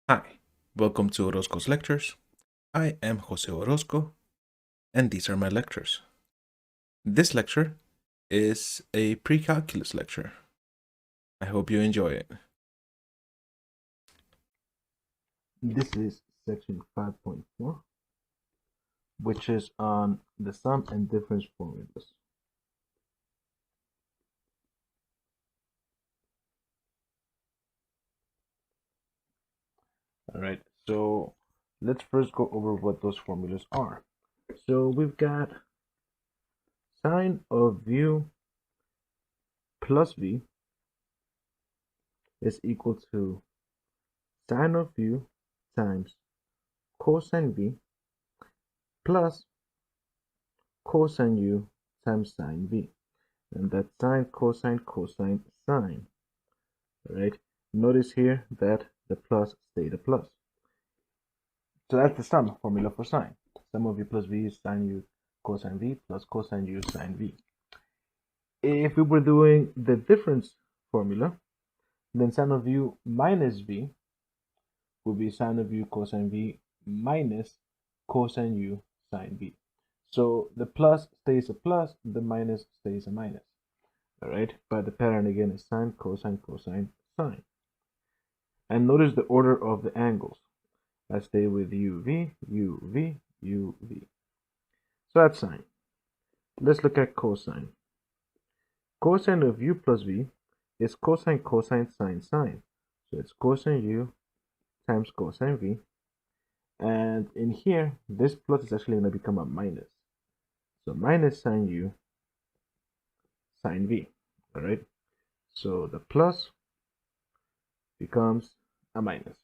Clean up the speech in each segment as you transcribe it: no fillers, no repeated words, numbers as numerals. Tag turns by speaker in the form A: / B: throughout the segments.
A: Hi, welcome to Orozco's Lectures. I am Jose Orozco, and these are my lectures. This lecture is a pre-calculus lecture. I hope you enjoy it.
B: This is section 5.4, which is on the sum and difference formulas. All right, so let's first go over what those formulas are. So we've got sine of u plus v is equal to sine of u times cosine v plus cosine u times sine v. And that's sine, cosine, cosine, sine. All right, notice here that the plus stayed a plus. So that's the sum formula for sine. Sum of u plus v is sine u cosine v plus cosine u sine v. If we were doing the difference formula, then sine of u minus v would be sine of u cosine v minus cosine u sine v. So the plus stays a plus, the minus stays a minus. All right, but the pattern again is sine, cosine, cosine, sine. And notice the order of the angles. I stay with uv, uv, uv. So that's sine. Let's look at cosine. Cosine of u plus v is cosine, cosine, sine, sine. So it's cosine u times cosine v. And in here, this plus is actually going to become a minus. So minus sine u sine v. All right. So the plus becomes a minus.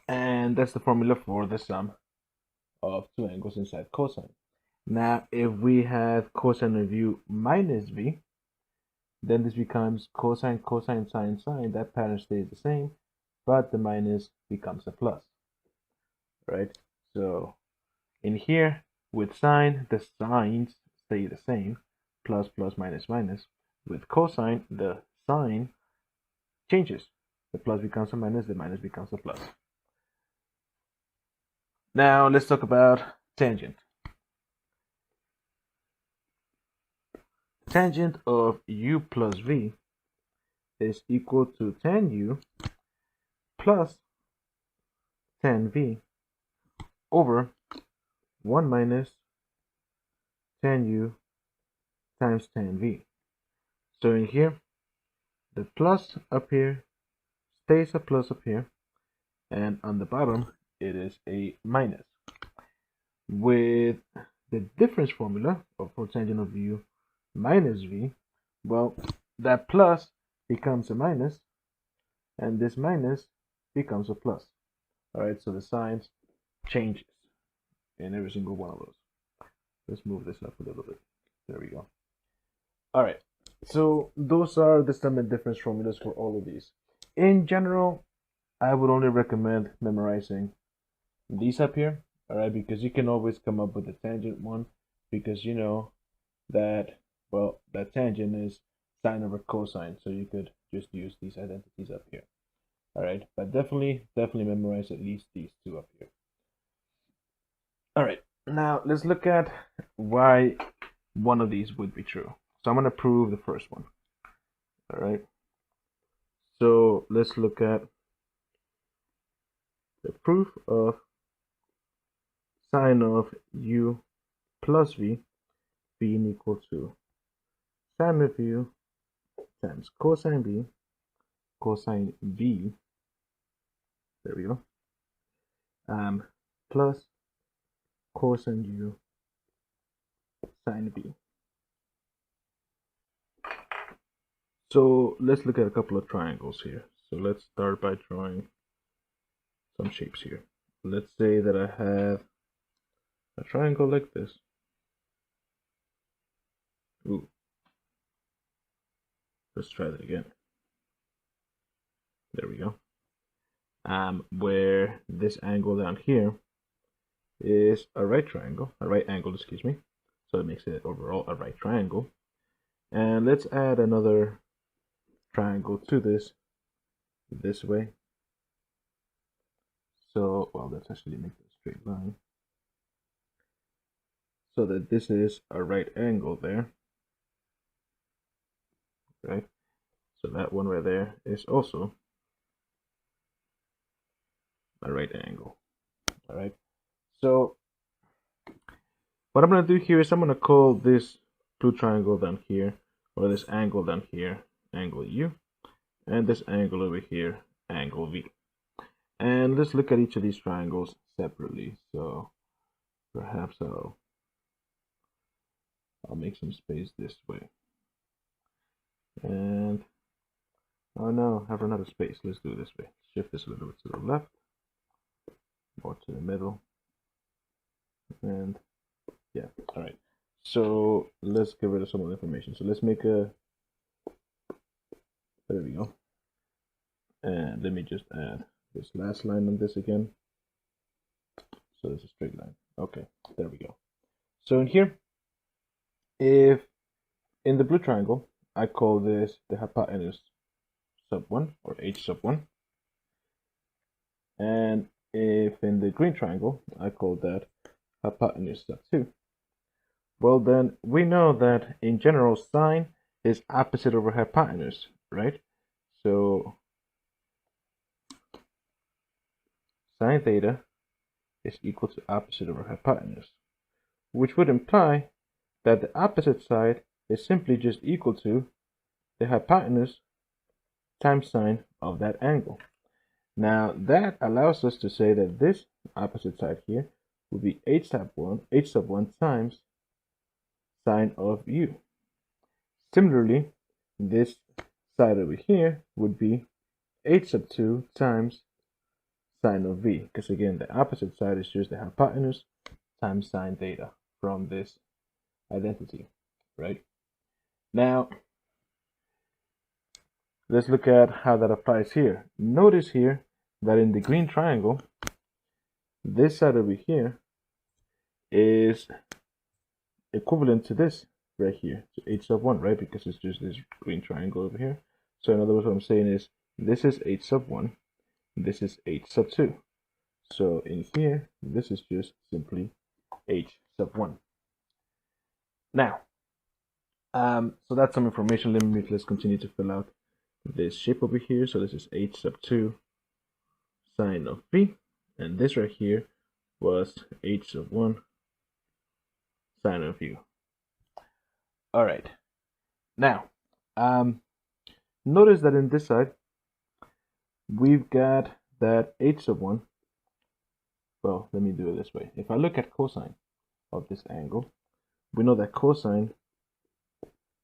B: And that's the formula for the sum of two angles inside cosine. Now, if we have cosine of u minus v, then this becomes cosine, cosine, sine, sine. That pattern stays the same, but the minus becomes a plus, right? So in here, with sine, the signs stay the same, plus, plus, minus, minus. With cosine, the sign changes. The plus becomes a minus, the minus becomes a plus. Now let's talk about tangent. Tangent of u plus v is equal to tan u plus tan v over 1 minus tan u times tan v. So in here, the plus up here stays a plus up here, and on the bottom, it is a minus. With the difference formula for tangent of u minus v, well, that plus becomes a minus, and this minus becomes a plus. All right, so the signs changes in every single one of those. Let's move this up a little bit. There we go. All right, so those are the sum and difference formulas for all of these. In general, I would only recommend memorizing these up here, all right, because you can always come up with a tangent one, because you know that, well, that tangent is sine over cosine, so you could just use these identities up here. All right, but definitely memorize at least these two up here. All right, now let's look at why one of these would be true. So I'm going to prove the first one. All right, so let's look at the proof of sine of u plus v being equal to sine of u times cosine b cosine v, there we go, plus cosine u sine v. So let's look at a couple of triangles here. So let's start by drawing some shapes here. Let's say that I have a triangle like this. Ooh. Let's try that again. There we go. Where this angle down here is a right angle, excuse me. So it makes it overall a right triangle. And let's add another triangle to this way. So, well, let's actually make it a straight line. So that this is a right angle there, right? So that one right there is also a right angle, all right? So what I'm going to do here is I'm going to call this blue triangle down here, or this angle down here, angle U, and this angle over here, angle V. And let's look at each of these triangles separately. So perhaps I'll make some space this way. And oh no, I've run out of space. Let's do it this way. Shift this a little bit to the left, or to the middle. And yeah, all right. So let's get rid of some of the information. So let's make a, there we go. And let me just add this last line on this again. So it's a straight line. Okay, there we go. So in here, if in the blue triangle, I call this the hypotenuse sub 1 or h sub 1. And if in the green triangle, I call that hypotenuse sub 2. Well, then we know that in general, sine is opposite over hypotenuse, right? So sine theta is equal to opposite over hypotenuse, which would imply that the opposite side is simply just equal to the hypotenuse times sine of that angle. Now that allows us to say that this opposite side here would be h sub 1 times sine of u. Similarly, this side over here would be h sub 2 times sine of v, because again the opposite side is just the hypotenuse times sine theta from this identity, right? Now let's look at how that applies here. Notice here that in the green triangle, this side over here is equivalent to this right here, to h sub 1, right? Because it's just this green triangle over here. So in other words, what I'm saying is this is h sub 1, this is h sub 2. So in here, this is just simply h sub 1. Now, so that's some information. Let's continue to fill out this shape over here. So this is h sub 2 sine of v, and this right here was h sub 1 sine of u. All right. Now, notice that in this side, we've got that h sub 1. Well, let me do it this way. If I look at cosine of this angle, we know that cosine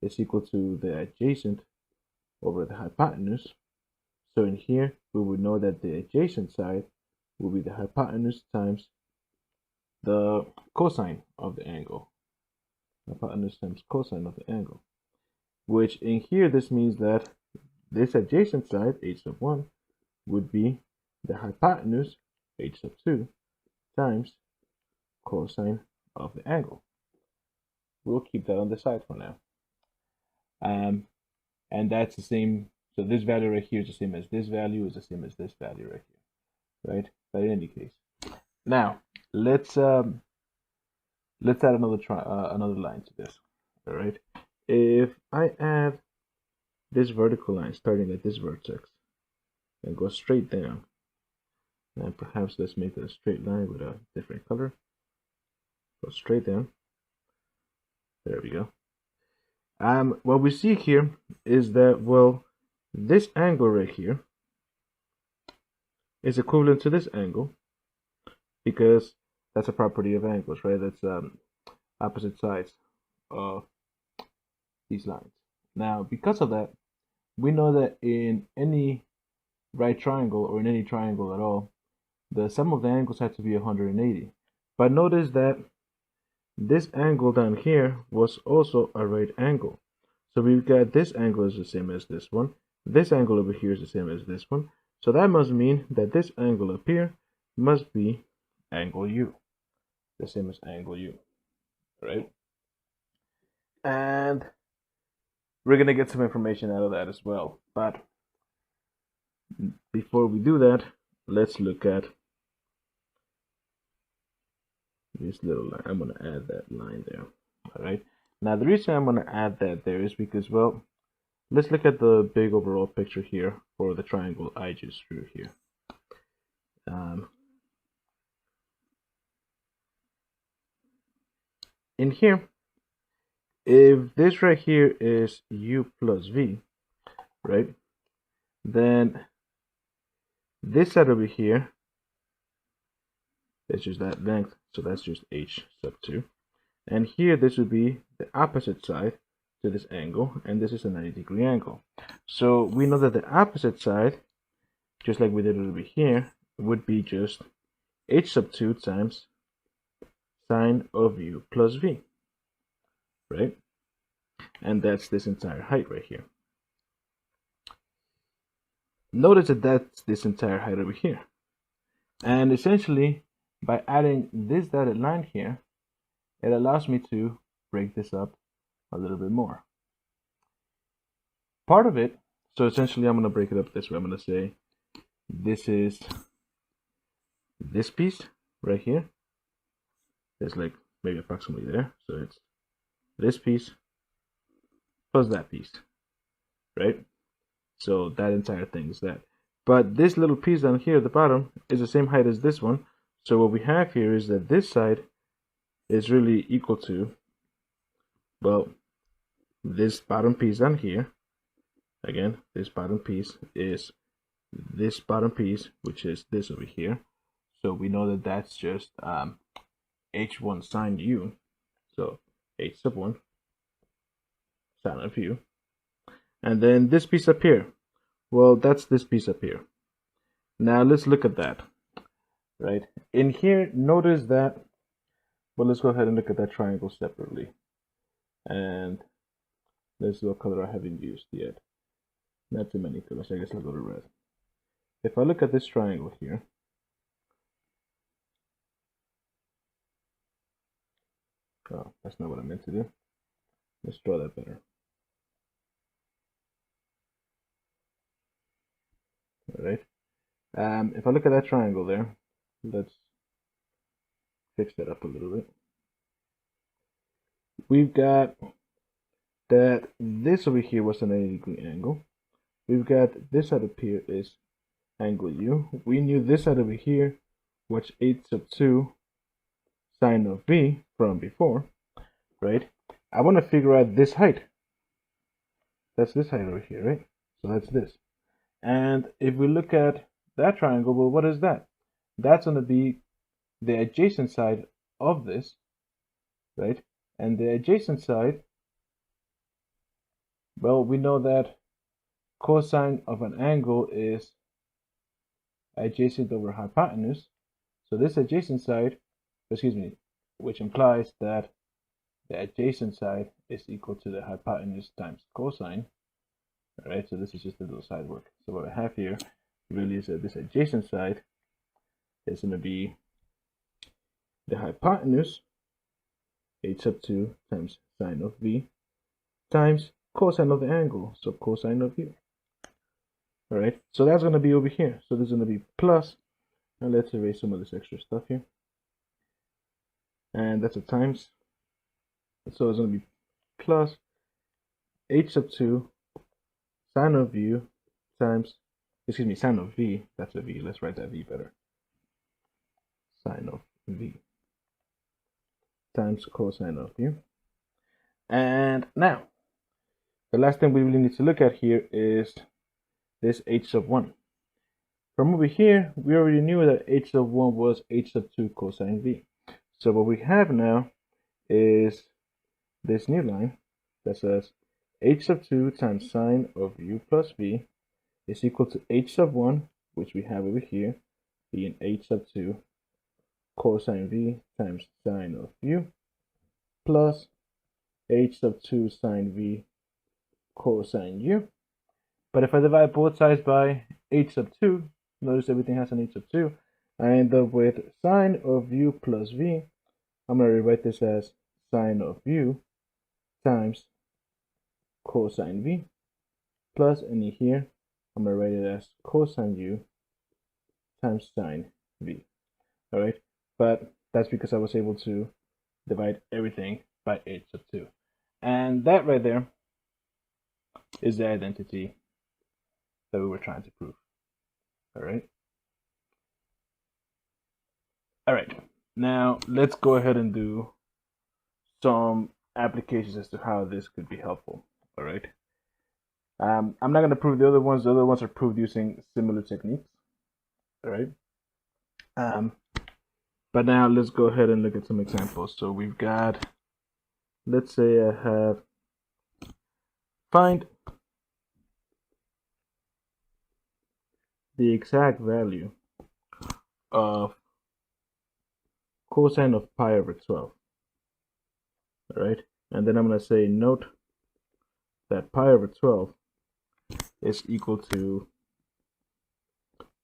B: is equal to the adjacent over the hypotenuse. So in here, we would know that the adjacent side will be the hypotenuse times the cosine of the angle. Hypotenuse times cosine of the angle. Which in here, this means that this adjacent side, h sub 1, would be the hypotenuse, h sub 2, times cosine of the angle. We'll keep that on the side for now. And that's the same, so this value right here is the same as this value, is the same as this value right here, right? But in any case, now let's add another line to this. All right, if I add this vertical line starting at this vertex and go straight down, and perhaps let's make it a straight line with a different color. Go straight down. There we go. What we see here is that, well, this angle right here is equivalent to this angle, because that's a property of angles, right? That's opposite sides of these lines. Now, because of that, we know that in any right triangle, or in any triangle at all, the sum of the angles had to be 180. But notice that this angle down here was also a right angle. So we've got this angle is the same as this one. This angle over here is the same as this one. So that must mean that this angle up here must be angle U. The same as angle U, right? And we're going to get some information out of that as well. But before we do that, let's look at this little line. I'm going to add that line there. All right. Now, the reason I'm going to add that there is because, well, let's look at the big overall picture here for the triangle I just drew here. In here, if this right here is u plus v, right, then this side over here is just that length, so that's just h sub 2. And here, this would be the opposite side to this angle, and this is a 90-degree angle. So we know that the opposite side, just like we did over here, would be just h sub 2 times sine of u plus v, right? And that's this entire height right here. Notice that that's this entire height over here. And essentially, by adding this dotted line here, it allows me to break this up a little bit more. Part of it, so essentially I'm going to break it up this way. I'm going to say this is this piece right here. It's like maybe approximately there. So it's this piece plus that piece, right? So that entire thing is that. But this little piece down here at the bottom is the same height as this one. So what we have here is that this side is really equal to, well, this bottom piece down here. Again, this bottom piece is this bottom piece, which is this over here. So we know that that's just h1 sine u. So h sub 1 sine of u. And then this piece up here, well, that's this piece up here. Now let's look at that, right? In here, notice that, well, let's go ahead and look at that triangle separately. And let's see what color I haven't used yet. Not too many colors, I guess I'll go to red. If I look at this triangle here, oh, that's not what I meant to do. Let's draw that better. All right. If I look at that triangle there, let's fix that up a little bit. We've got that this over here was an 90-degree angle. We've got this side up here is angle u. We knew this side over here was h sub 2 sine of v from before, right? I want to figure out this height. That's this height over here, right? So that's this. And if we look at that triangle, well, what is that? That's going to be the adjacent side of this, right? And the adjacent side, well, we know that cosine of an angle is adjacent over hypotenuse. So this adjacent side, which implies that the adjacent side is equal to the hypotenuse times cosine. All right, so this is just a little side work. So what I have here really is that this adjacent side is going to be the hypotenuse, h sub 2 times sine of v, times cosine of the angle, so cosine of u. All right, so that's going to be over here. So this is going to be plus, and let's erase some of this extra stuff here. And that's a times. So it's going to be plus h sub 2 sine of u times, sine of v, that's a v, let's write that v better. Sine of v times cosine of u. And now, the last thing we really need to look at here is this h sub 1. From over here, we already knew that h sub 1 was h sub 2 cosine v. So what we have now is this new line that says h sub 2 times sine of u plus v is equal to h sub 1, which we have over here, being h sub 2 cosine v times sine of u, plus h sub 2 sine v cosine u. But if I divide both sides by h sub 2, notice everything has an h sub 2, I end up with sine of u plus v. I'm going to rewrite this as sine of u times cosine v, plus, and in here, I'm going to write it as cosine u times sine v. All right, but That's because I was able to divide everything by h sub 2. And that right there is the identity that we were trying to prove. All right. All right. Now let's go ahead and do some applications as to how this could be helpful. All right. I'm not going to prove the other ones. The other ones are proved using similar techniques. All right. But now let's go ahead and look at some examples. So we've got, let's say I have find the exact value of cosine of pi over 12. All right. And then I'm going to say note that pi over 12 is equal to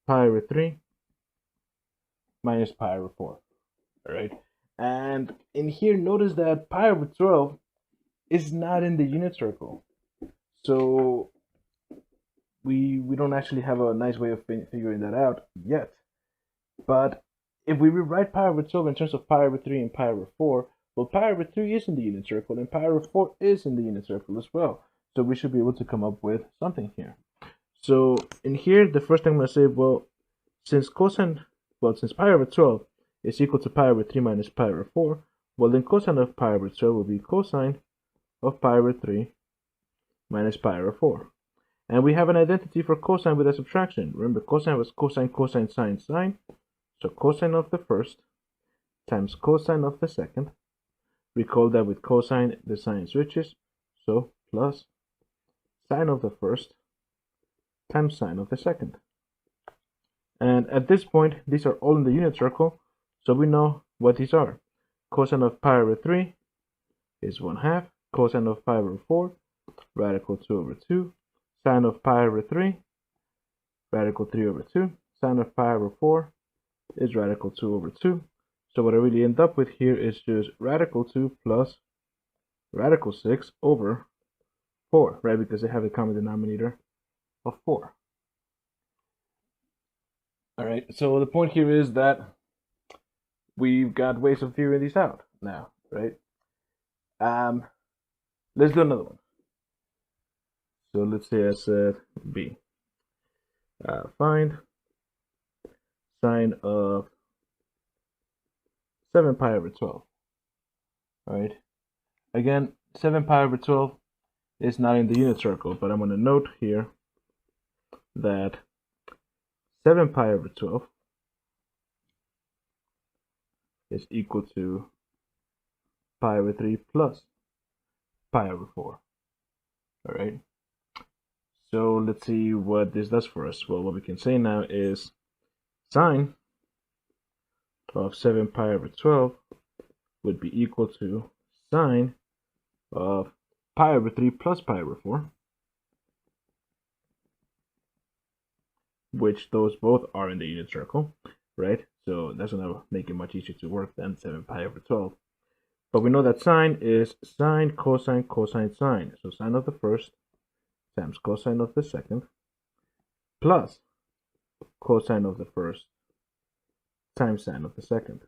B: pi over 3 minus pi over 4. All right. And in here, notice that pi over 12 is not in the unit circle. So we don't actually have a nice way of figuring that out yet. But if we rewrite pi over 12 in terms of pi over 3 and pi over 4, well, pi over 3 is in the unit circle and pi over 4 is in the unit circle as well. So we should be able to come up with something here. So in here, the first thing I'm going to say, well, since pi over 12 is equal to pi over 3 minus pi over 4, well, then cosine of pi over 12 will be cosine of pi over 3 minus pi over 4. And we have an identity for cosine with a subtraction. Remember, cosine was cosine, cosine, sine, sine. So cosine of the first times cosine of the second. Recall that with cosine, the sign switches. So plus sine of the first times sine of the second. And at this point, these are all in the unit circle, so we know what these are. Cosine of pi over 3 is 1/2. Cosine of pi over 4, radical 2 over 2. Sine of pi over 3, radical 3 over 2. Sine of pi over 4 is radical 2 over 2. So what I really end up with here is just radical 2 plus radical 6 over 4, right? Because they have a common denominator of 4. All right, so the point here is that we've got ways of figuring these out now, right? Let's do another one. So let's say I said B. Find sine of 7 pi over 12. All right. Again, 7 pi over 12 is not in the unit circle, but I'm going to note here that 7 pi over 12 is equal to pi over 3 plus pi over 4. All right. So let's see what this does for us. Well, what we can say now is sine of 7 pi over 12 would be equal to sine of pi over 3 plus pi over 4, which those both are in the unit circle, right? So that's going to make it much easier to work than 7 pi over 12. But we know that sine is sine, cosine, cosine, sine. So sine of the first times cosine of the second plus cosine of the first times sine of the second.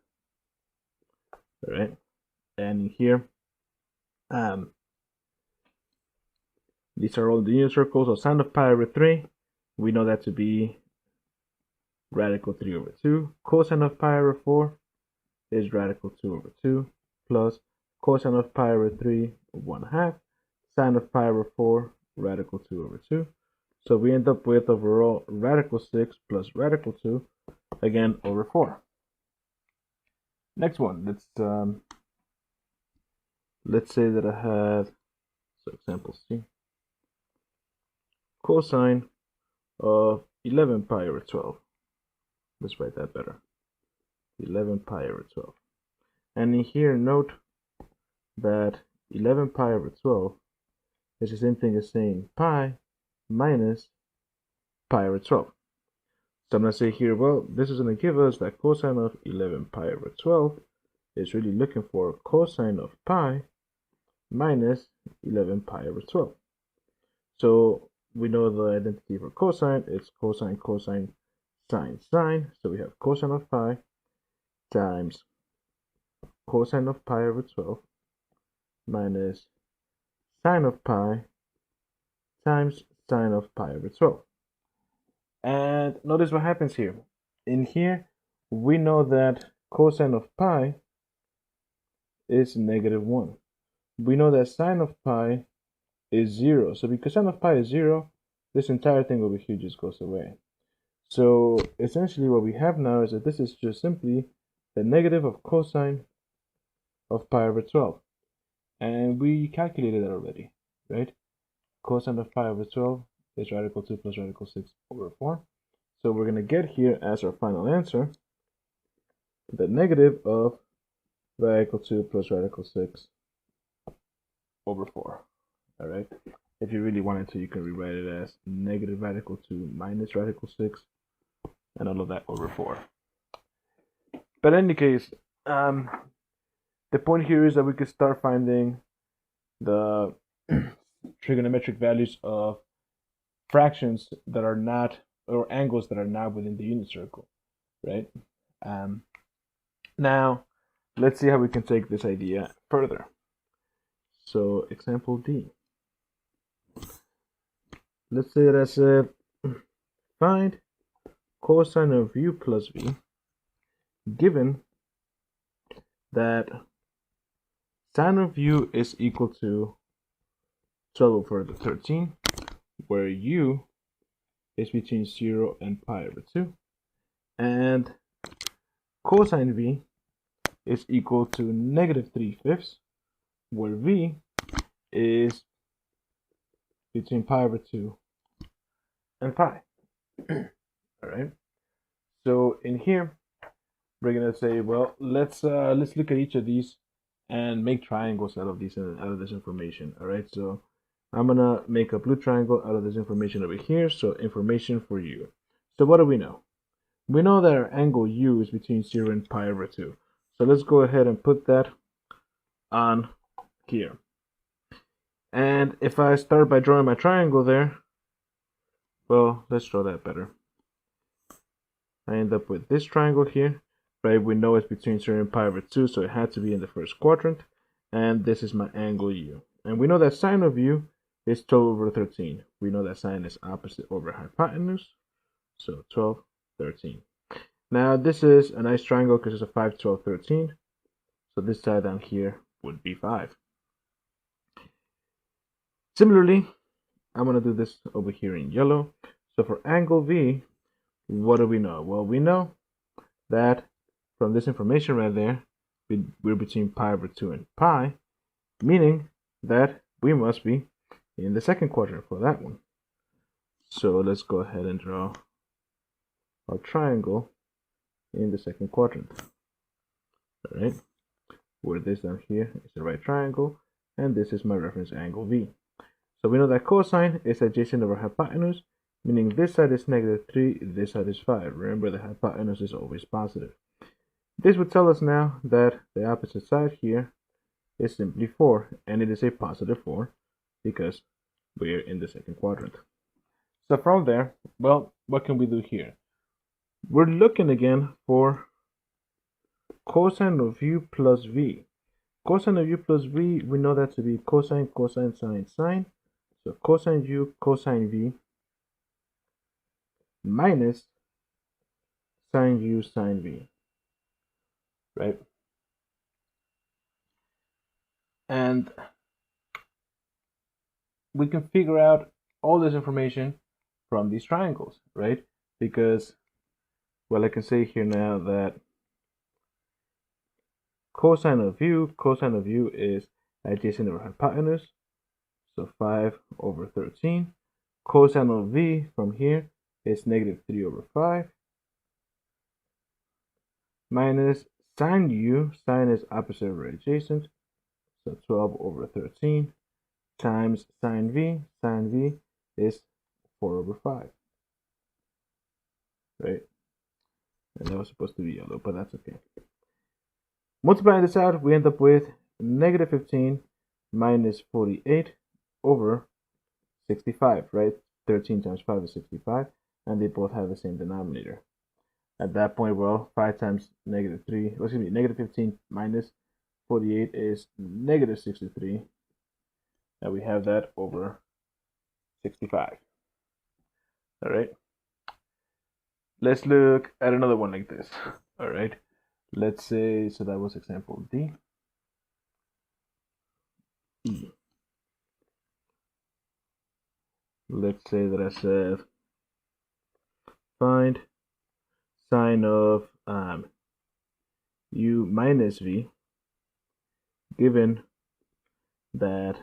B: All right. And here, these are all the unit circles. So sine of pi over 3, we know that to be radical 3 over 2. Cosine of pi over 4 is radical 2 over 2 plus cosine of pi over 3, 1/2. Sine of pi over 4, radical 2 over 2. So we end up with overall radical 6 plus radical 2, again, over 4. Next one, let's say that I have, so example C, cosine of 11 pi over 12. Let's write that better. 11 pi over 12. And in here, note that 11 pi over 12 is the same thing as saying pi minus pi over 12. So I'm going to say here, well, this is going to give us that cosine of 11 pi over 12 is really looking for cosine of pi minus 11 pi over 12. So we know the identity for cosine. It's cosine, cosine, sine, sine. So we have cosine of pi times cosine of pi over 12 minus sine of pi times sine of pi over 12. And notice what happens here. In here, we know that cosine of pi is -1. We know that sine of pi is 0. So because sine of pi is 0, this entire thing over here just goes away. So essentially what we have now is that this is just simply the negative of cosine of pi over 12. And we calculated that already, right? Cosine of pi over 12 is radical 2 plus radical 6 over 4. So we're going to get here as our final answer the negative of radical 2 plus radical 6 over 4. All right. If you really wanted to, you can rewrite it as negative radical 2 minus radical 6 and all of that over 4. But in any case, the point here is that we could start finding the trigonometric values of fractions that are not, or angles that are not within the unit circle, right? Now, let's see how we can take this idea further. So, example D. Let's say that I said, find cosine of u plus v, given that sine of u is equal to 12 over 13, where u is between 0 and pi over 2, and cosine v is equal to -3/5, where v is between pi over 2 and pi. All right. So in here, we're gonna say, well, let's look at each of these and make triangles out of this information. All right. So I'm gonna make a blue triangle out of this information over here. So information for u. So what do we know? We know that our angle u is between 0 and pi over 2. So let's go ahead and put that on here. And if I start by drawing my triangle there, well, let's draw that better. I end up with this triangle here, right? We know it's between 0 and pi over 2, so it had to be in the first quadrant. And this is my angle u. And we know that sine of u is 12 over 13. We know that sine is opposite over hypotenuse, so 12, 13. Now this is a nice triangle because it's a 5, 12, 13. So this side down here would be 5. Similarly, I'm going to do this over here in yellow. So for angle V, what do we know? Well, we know that from this information right there, we're between pi over 2 and pi, meaning that we must be in the second quadrant for that one. So let's go ahead and draw our triangle in the second quadrant. All right, where this down here is the right triangle, and this is my reference angle V. So we know that cosine is adjacent over hypotenuse, meaning this side is -3, this side is 5. Remember, the hypotenuse is always positive. This would tell us now that the opposite side here is simply 4, and it is a positive 4 because we're in the second quadrant. So from there, well, what can we do here? We're looking again for cosine of u plus v. Cosine of u plus v, we know that to be cosine, cosine, sine, sine. So cosine u, cosine v, minus sine u, sine v, right? And we can figure out all this information from these triangles, right? Because, well, I can say here now that cosine of u is adjacent over hypotenuse, so 5 over 13. Cosine of v from here is -3 over 5, minus sine u, sine is opposite over adjacent, so 12 over 13, times sine v is 4 over 5, right? And that was supposed to be yellow, but that's okay. Multiplying this out, we end up with -15 minus 48 over 65, right? 13 times 5 is 65, and they both have the same denominator. At that point, well, 5 times -3, excuse me, -15 minus 48 is negative 63. And we have that over 65. All right. Let's look at another one like this. All right. Let's say, so that was example D. E. Let's say that I said find sine of u minus v, given that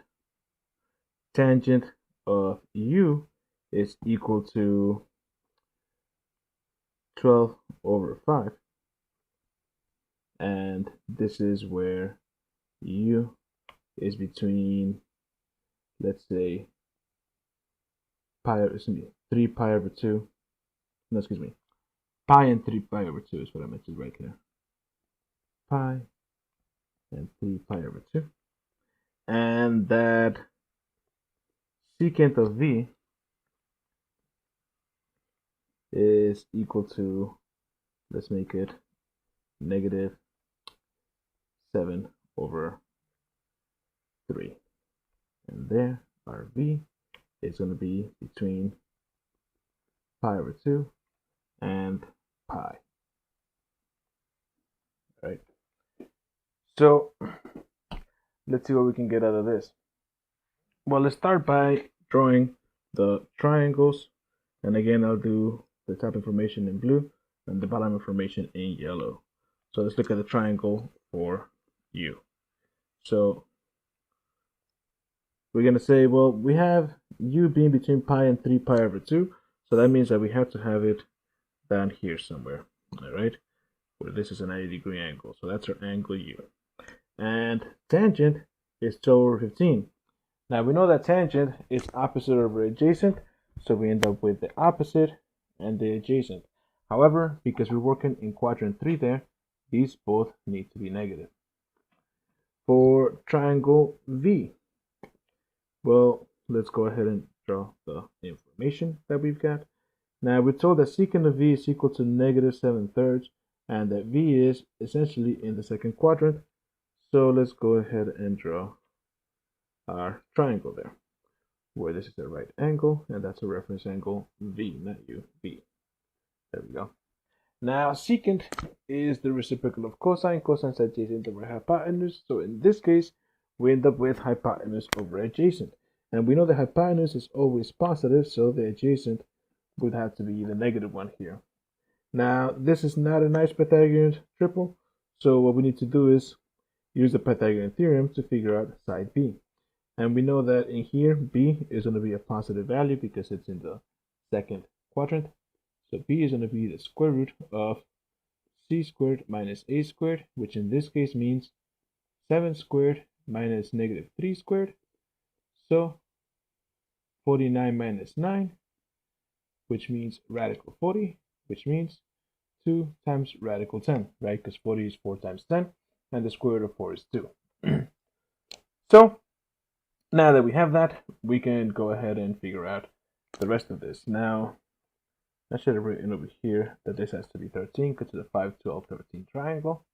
B: tangent of u is equal to 12 over 5. And this is where u is between, let's say, 3 pi over 2. No, excuse me. Pi and 3 pi over 2 is what I meant to write here. Pi and 3 pi over 2. And that secant of v is equal to, let's make it negative 7 over 3. And there, our v is going to be between pi over 2 and pi. All right. So let's see what we can get out of this. Well, let's start by drawing the triangles. And again, I'll do the top information in blue and the bottom information in yellow. So let's look at the triangle for u. So we're going to say, well, we have u being between pi and 3 pi over 2. So that means that we have to have it down here somewhere. All right. Where this is a 90-degree angle. So that's our angle u. And tangent is 12 over 15. Now we know that tangent is opposite over adjacent. So we end up with the opposite and the adjacent. However, because we're working in quadrant 3 there, these both need to be negative. For triangle V, well, let's go ahead and draw the information that we've got. Now we're told that secant of V is equal to negative 7/3, and that V is essentially in the second quadrant. So let's go ahead and draw our triangle there, where this is a right angle, and that's a reference angle V, not U, V. There we go. Now, secant is the reciprocal of cosine. Cosine is adjacent over hypotenuse. So in this case, we end up with hypotenuse over adjacent. And we know the hypotenuse is always positive, so the adjacent would have to be the negative one here. Now, this is not a nice Pythagorean triple. So what we need to do is use the Pythagorean theorem to figure out side B. And we know that in here, B is going to be a positive value because it's in the second quadrant. So B is going to be the square root of c squared minus a squared, which in this case means 7 squared minus negative 3 squared. So 49 minus 9, which means radical 40, which means 2 times radical 10, right? Because 40 is 4 times 10, and the square root of 4 is 2. So now that we have that, we can go ahead and figure out the rest of this. Now, I should have written over here that this has to be 13 because it's a 5, 12, 13 triangle.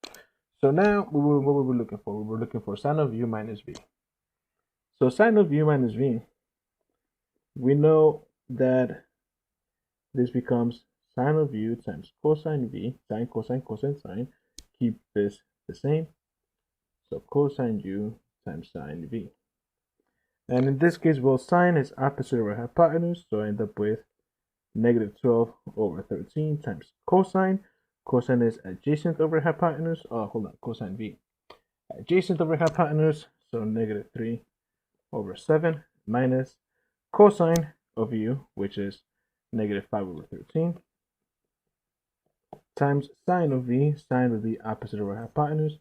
B: So now, what were we looking for? We were looking for sine of u minus v. So sine of u minus v, we know that this becomes sine of u times cosine v, sine, cosine, cosine, sine. Keep this the same. So cosine u times sine v. And in this case, well, sine is opposite over hypotenuse, so I end up with negative 12 over 13 times cosine. Cosine is adjacent over hypotenuse. Oh, hold on, cosine v. Adjacent over hypotenuse, so negative 3 over 7 minus cosine of u, which is negative 5 over 13, times sine of v. Sine would be opposite over hypotenuse,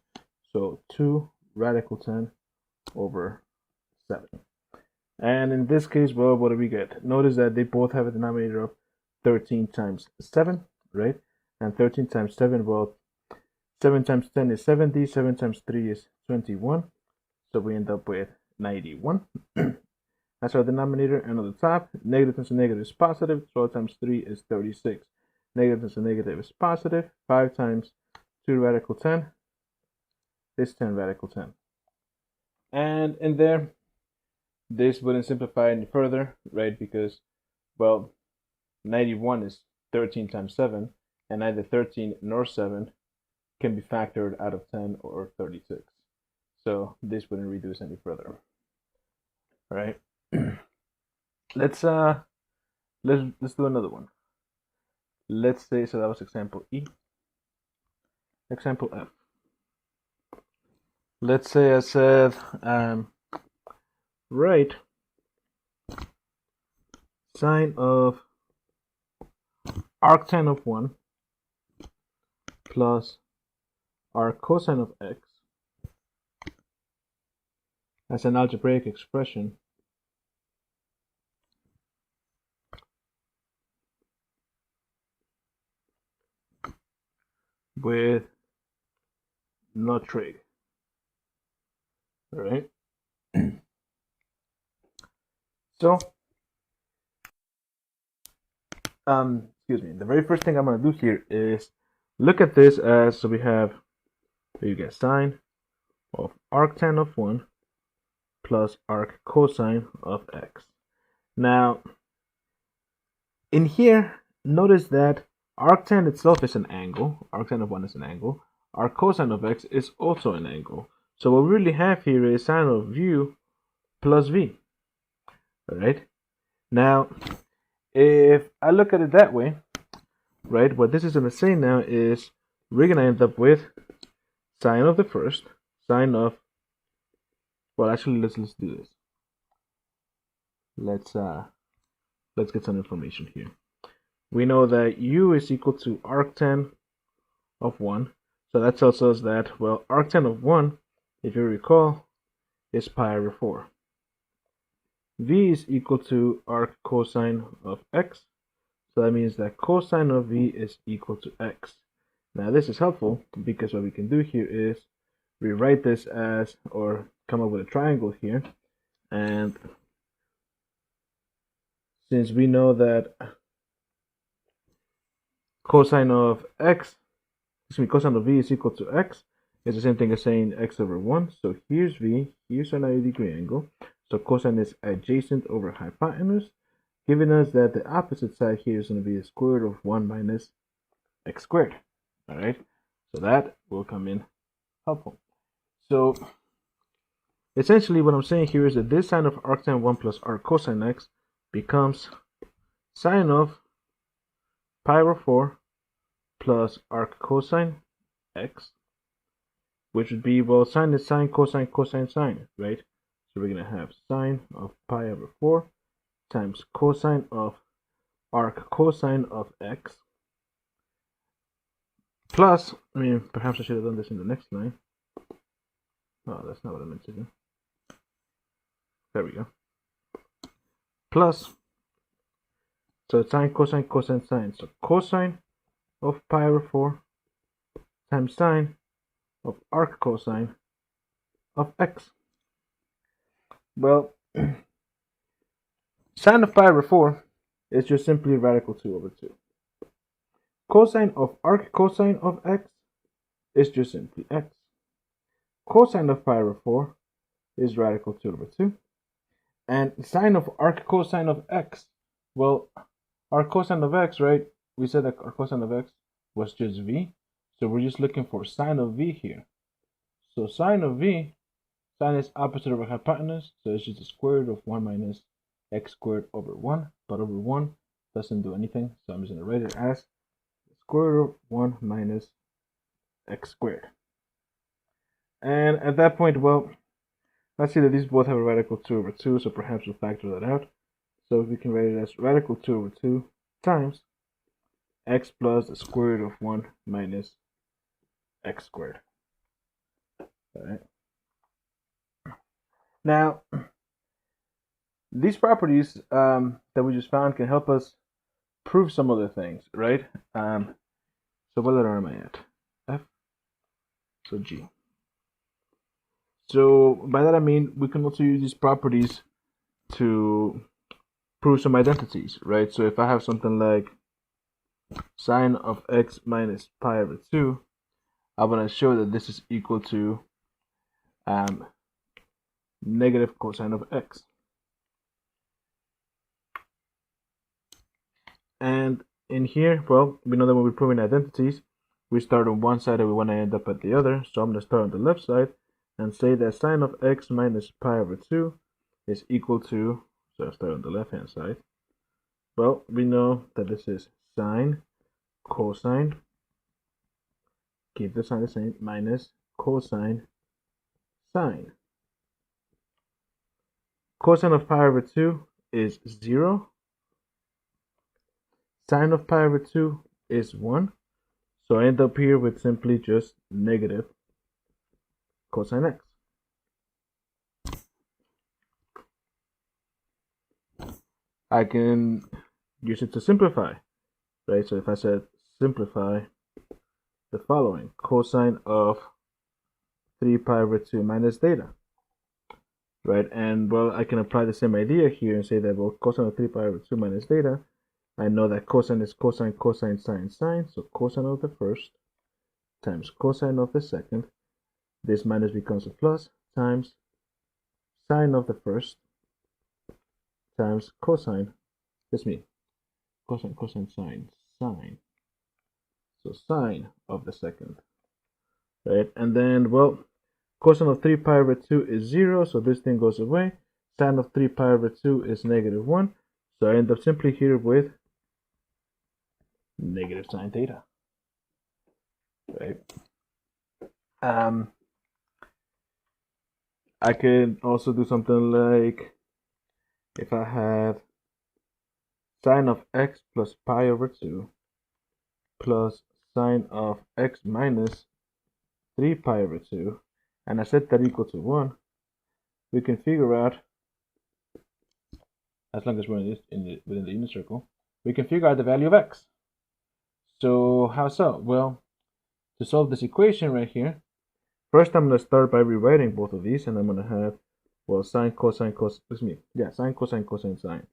B: so 2 radical 10 over 7. And in this case, well, what do we get? Notice that they both have a denominator of 13 times 7, right? And 13 times 7, well, 7 times 10 is 70, 7 times 3 is 21. So we end up with 91. That's our denominator. And on the top, negative times a negative is positive. 12 times 3 is 36. Negative times a negative is positive. 5 times 2 radical 10 is 10 radical 10. And in there, this wouldn't simplify any further, right? Because, well, 91 is 13 times 7, and neither 13 nor 7 can be factored out of 10 or 36. So this wouldn't reduce any further. All right. let's do another one. Let's say, so that was example E. Example F. Let's say I said write sine of arctan of 1 plus arc cosine of x as an algebraic expression with no trig. All right. So, excuse me. The very first thing I'm going to do here is look at this as, so we have, you get sine of arctan of 1 plus arc cosine of x. Now, in here, notice that arctan itself is an angle. Arctan of 1 is an angle. Arc cosine of x is also an angle. So what we really have here is sine of u plus v. All right. Now, if I look at it that way, right, what this is going to say now is we're going to end up with sine of the first, sine of, well, actually, let's do this. Let's get some information here. We know that u is equal to arctan of 1. So that tells us that, well, arctan of 1, if you recall, is pi over 4. V is equal to arc cosine of x. So that means that cosine of v is equal to x. Now this is helpful because what we can do here is rewrite this as, or come up with a triangle here. And since we know that cosine of cosine of v is equal to x, it's the same thing as saying x over 1. So here's v, here's our 90-degree angle. So cosine is adjacent over hypotenuse, giving us that the opposite side here is going to be the square root of 1 minus x squared. All right, so that will come in helpful. So essentially what I'm saying here is that this sine of arctan 1 plus arc cosine x becomes sine of pi over 4 plus arc cosine x, which would be, well, sine is sine, cosine, cosine, sine, right? So we're going to have sine of pi over 4 times cosine of arc cosine of x plus, I mean, perhaps I should have done this in the next line. Oh, that's not what I meant to do. There we go. Plus, so sine, cosine, cosine, sine. So cosine of pi over 4 times sine of arc cosine of x. Well, sine of pi over 4 is just simply radical 2 over 2. Cosine of arc cosine of x is just simply x. Cosine of pi over 4 is radical 2 over 2. And sine of arc cosine of x, well, arc cosine of x, right? We said that arc cosine of x was just v. So we're just looking for sine of v here. So sine of v, sine is opposite over hypotenuse, so it's just the square root of 1 minus x squared over 1. But over 1 doesn't do anything, so I'm just going to write it as square root of 1 minus x squared. And at that point, well, let's see that these both have a radical 2 over 2, so perhaps we'll factor that out. So we can write it as radical 2 over 2 times x plus the square root of 1 minus x squared. All right. Now, these properties that we just found can help us prove some other things, right? So what letter am I at? F. So G. So by that I mean we can also use these properties to prove some identities, right? So if I have something like sine of x minus pi over 2, I want to show that this is equal to negative cosine of x. And in here, well, we know that when we're proving identities, we start on one side and we want to end up at the other. So I'm going to start on the left side and say that sine of x minus pi over 2 is equal to, so I'll start on the left hand side. Well, we know that this is sine, cosine, keep the sign the same, minus cosine, sine. Cosine of pi over 2 is 0. Sine of pi over 2 is 1. So I end up here with simply just negative cosine x. I can use it to simplify, right? So if I said simplify the following, cosine of 3 pi over 2 minus theta, right? And well, I can apply the same idea here and say that, well, cosine of 3 pi over 2 minus theta, I know that cosine is cosine, cosine, sine, sine. So cosine of the first times cosine of the second. This minus becomes a plus times sine of the first times cosine. That's me. Cosine, cosine, sine, sine. So sine of the second. Right? And then, well, cosine of 3 pi over 2 is 0. So this thing goes away. Sine of 3 pi over 2 is negative 1. So I end up simply here with negative sine theta, right? I could also do something like, if I have sine of x plus pi over 2 plus sine of x minus 3 pi over 2, and I set that equal to 1, we can figure out, as long as we're within the unit circle, we can figure out the value of x. So how so? Well, to solve this equation right here, first I'm going to start by rewriting both of these, and I'm going to have, well, sine, cosine, sine, cosine, cosine, sine.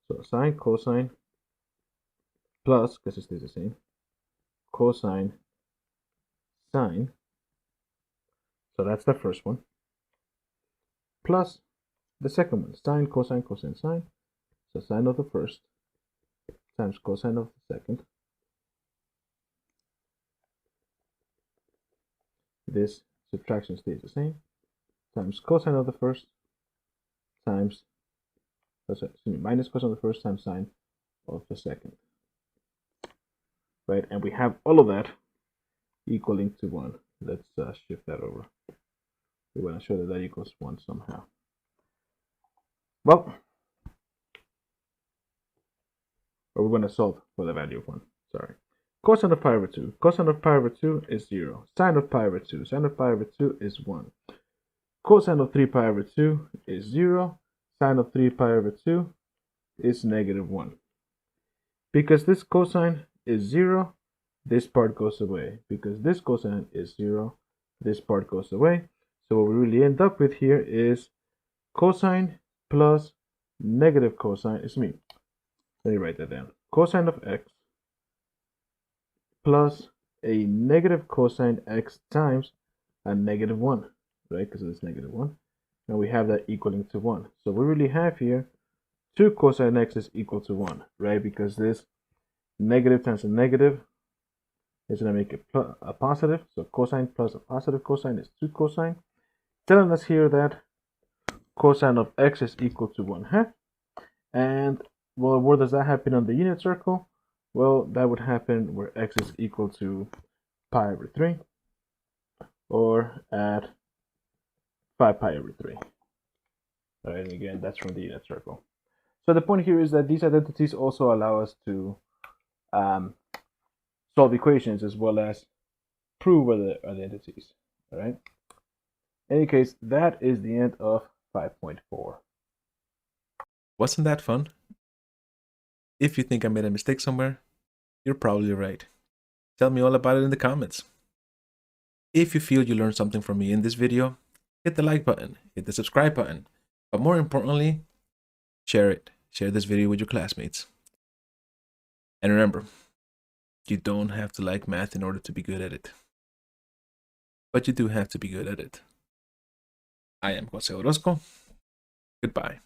B: So sine, cosine, plus, because it stays the same, cosine, sine. So that's the first one. Plus the second one, sine, cosine, cosine, sine. So sine of the first times cosine of the second. This subtraction stays the same, times cosine of the first times, minus cosine of the first times sine of the second. Right, and we have all of that equaling to 1. Let's shift that over. We want to show that that equals 1 somehow. Well, or we're going to solve for the value of 1. Sorry. Cosine of pi over 2. Cosine of pi over 2 is 0. Sine of pi over 2. Sine of pi over 2 is 1. Cosine of 3 pi over 2 is 0. Sine of 3 pi over 2 is negative 1. Because this cosine is 0, this part goes away. Because this cosine is 0, this part goes away. So what we really end up with here is cosine plus negative cosine. Let me write that down. Cosine of x plus a negative cosine x times a negative 1, right? Because it's negative 1. And we have that equaling to 1. So we really have here 2 cosine x is equal to 1, right? Because this negative times a negative is going to make it a positive. So cosine plus a positive cosine is 2 cosine. Telling us here that cosine of x is equal to 1/2. And, well, where does that happen on the unit circle? Well, that would happen where x is equal to pi over 3, or at 5 pi over 3. All right, and again, that's from the unit circle. So the point here is that these identities also allow us to solve equations as well as prove other identities. All right. In any case, that is the end of 5.4.
A: Wasn't that fun? If you think I made a mistake somewhere, you're probably right. Tell me all about it in the comments. If you feel you learned something from me in this video, hit the like button, hit the subscribe button, but more importantly, share it. Share this video with your classmates. And remember, you don't have to like math in order to be good at it. But you do have to be good at it. I am Jose Orozco. Goodbye.